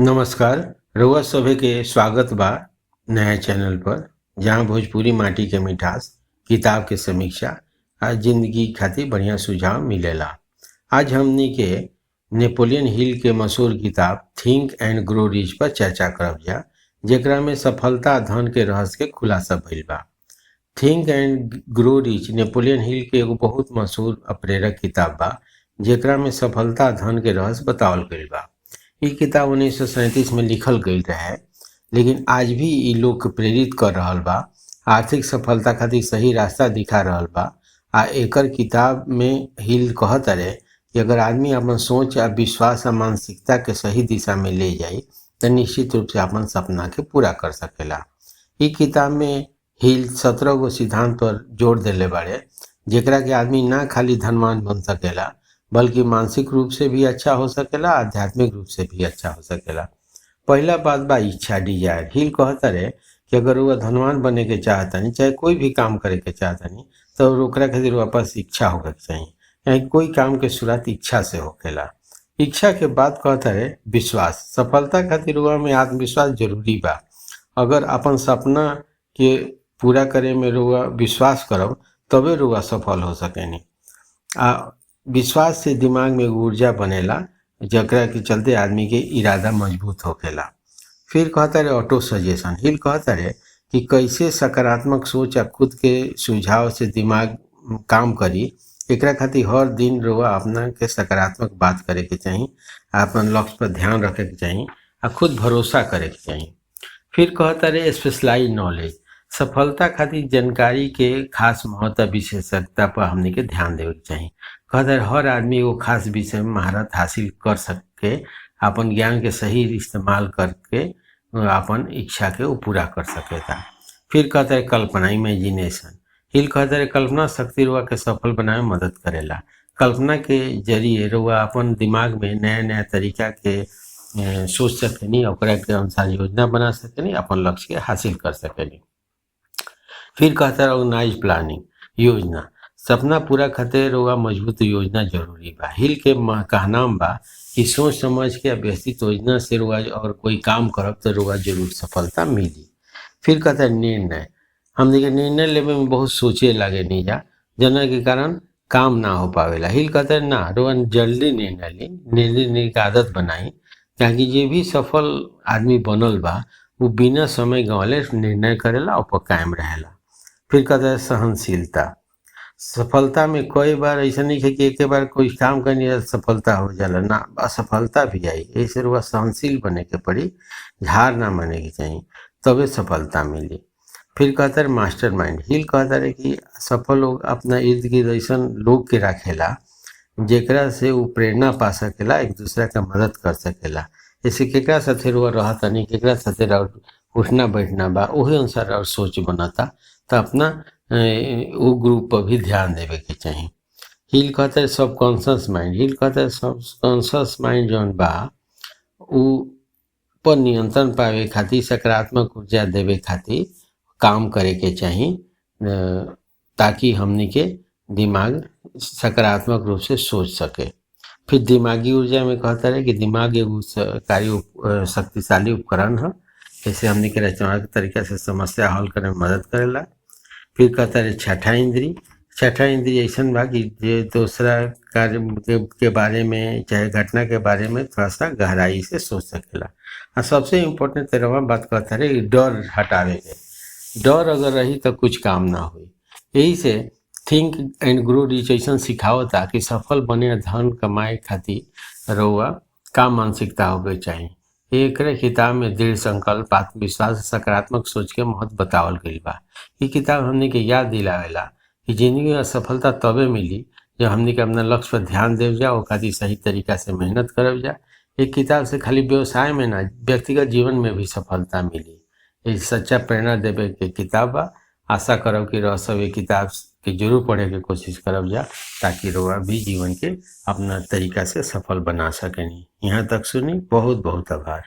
नमस्कार। रउआ सभे के स्वागत बा नया चैनल पर, जहाँ भोजपुरी माटी के मिठास, किताब के समीक्षा आ जिंदगी खातिर बढ़िया सुझाव मिलेला। आज हमनी के नेपोलियन हिल के मशहूर किताब थिंक एंड ग्रो रिच पर चर्चा करब जा, जेकरा में सफलता धन के रहस्य के खुलासा भइल बा। Think and grow rich Napoleon Hill के एगो बहुत मशहूर आ प्रेरक किताब बा, जेकरा में सफलता धन के रहस्य बतावल गइल बा। ये किताब 1937 में लिखल गई रहे, लेकिन आज भी ये लोग के प्रेरित कर रहल बा, आर्थिक सफलता खातिर सही रास्ता दिखा रहल बा। आ एकर किताब में हिल कहत रहे कि अगर आदमी अपन सोच आ विश्वास आ मानसिकता के सही दिशा में ले जाई तो निश्चित रूप से अपन सपना के पूरा कर सकेला। ई किताब में हिल 17 गो सिद्धांत पर जोर देले बाड़े, जेकरा के आदमी ना खाली धनवान बन सकेला बल्कि मानसिक रूप से भी अच्छा हो सकेला, आध्यात्मिक रूप से भी अच्छा हो सकेला। पहला बात बा इच्छा, डिजायर। हिल कहता रहे कि अगर वो धनवान बने के चाहतनी, चाहे कोई भी काम करे के चाहतनी, तो ओकरा खातिर वापस इच्छा होके चाहिए। यानी कोई काम के शुरुआत इच्छा से होकेला। इच्छा के बाद कहता रहे विश्वास। सफलता खातिर रुआ में आत्मविश्वास जरूरी बा। अगर अपन सपना के पूरा करे में रुआ विश्वास करब, तबे रुआ सफल हो सकेनी। विश्वास से दिमाग में ऊर्जा बनेला, जकरा के चलते आदमी के इरादा मजबूत होखेला। फिर कहता रहे ऑटो सजेशन। हिल कहता रहे कि कैसे सकारात्मक सोच या खुद के सुझाव से दिमाग काम करी। एकरा खातिर हर दिन रोआ अपना के सकारात्मक बात करे के चाहिए, अपन लक्ष्य पर ध्यान रखे के चाहिए आ खुद भरोसा करे के चाहिए। फिर कहता रहे स्पेशलाइज नॉलेज। सफलता खातिर जानकारी के खास महत्व विशेषज्ञता पर हमने के ध्यान देवे के चाहिए। कहता है हर आदमी एगो खास विषय में महारत हासिल कर सके, अपन ज्ञान के सही इस्तेमाल करके अपन इच्छा के वो पूरा कर सकेगा। फिर कहता है कल्पना, इमेजिनेशन। हिल कहता है कल्पना शक्ति रुआ के सफल बनावे में मदद करेला। कल्पना के जरिए रुआ अपन दिमाग में नया नया तरीका के सोच सकेनी, ओकरा के अनुसार योजना बना सकेनी, अपन लक्ष्य के हासिल कर सकेनी। फिर कहता है ऑर्गेनाइज प्लानिंग, योजना। सपना पूरा खातिर रुआ मजबूत योजना जरूरी बा। हिल के कहना बा कि सोच समझ के व्यवस्थित योजना से रुआ और कोई काम करब तो रुआ जरूर सफलता मिली। फिर कहता है निर्णय। हम देखिए निर्णय लेवे में बहुत सोचे लगे नहीं जा, जना के कारण काम ना हो पावेला। हिल कहता है ना, रुआ जल्दी निर्णय ली, निर्णय लेने की आदत बनाई, ताकि जे भी सफल आदमी बनल बा वो बिना समय गंवाले निर्णय करेला और कायम रहेला। फिर कहता है सहनशीलता। सफलता में कई बार ऐसा नहीं है कि एक बार कोई काम करने सफलता हो जाला, ना असफलता भी आई। ऐसे रुआ सहनशील बने के पड़ी, हार ना माने के चाहिए, तबे सफलता मिली। फिर कहता है मास्टर माइंड। हिल कहता है कि सफल लोग अपना इर्द गिर्द ऐसा लोग के रखेला जेकरा से वो प्रेरणा पा सकेला, एक दूसरा का मदद कर सकेला। जैसे केकरा साथे रुआ रहता नहीं, केकरा साथे उठना बैठना बा, वही अनुसार और सोच बनाता, तो अपना वो ग्रुप पर भी ध्यान देवे के चाहिए। हिल कहता है सबकॉन्शियस माइंड। हिल कहता है सबकॉन्शियस माइंड जौन बा उ पर नियंत्रण पावे खातिर, सकारात्मक ऊर्जा देवे खातिर काम करे के चाहिए, ताकि हमनी के दिमाग सकारात्मक रूप से सोच सके। फिर दिमागी ऊर्जा में कहता है कि दिमाग एगो शक्तिशाली उपकरण है, जैसे हमनी के रचनात्मक तरीका से समस्या हल करे में मदद करेला। फिर कहता है छठा इंद्री। छठा इंद्री ऐसा बा कि जे दूसरा कार्य के बारे में चाहे घटना के बारे में थोड़ा सा गहराई से सोच सकेला। और सबसे इम्पोर्टेंट तेरहवा बात कहता है डर हटावे के। डर अगर रही तो कुछ काम ना हुई। यही से थिंक एंड ग्रो रिच ऐसा सिखावता कि सफल बने धन कमाए खातिर रउआ का मानसिकता होवे चाहिए। एक किताब में दृढ़ संकल्प, आत्मविश्वास, सकारात्मक सोच के महत्व बतावल गई बा। ये किताब हमने के याद दिलावेला कि जिंदगी में सफलता तबे मिली जब हमने के अपना लक्ष्य पर ध्यान देव जा, और खातिर सही तरीका से मेहनत करब जा। एक किताब से खाली व्यवसाय में ना, व्यक्तिगत जीवन में भी सफलता मिली। ये सच्चा प्रेरणा देवे के किताब बा। आशा करब कि रह सब ये किताब के जरूर पढ़े के कोशिश करब जा, ताकि रोआ भी जीवन के अपना तरीका से सफल बना सकेनी। यहाँ तक सुनी, बहुत बहुत आभार।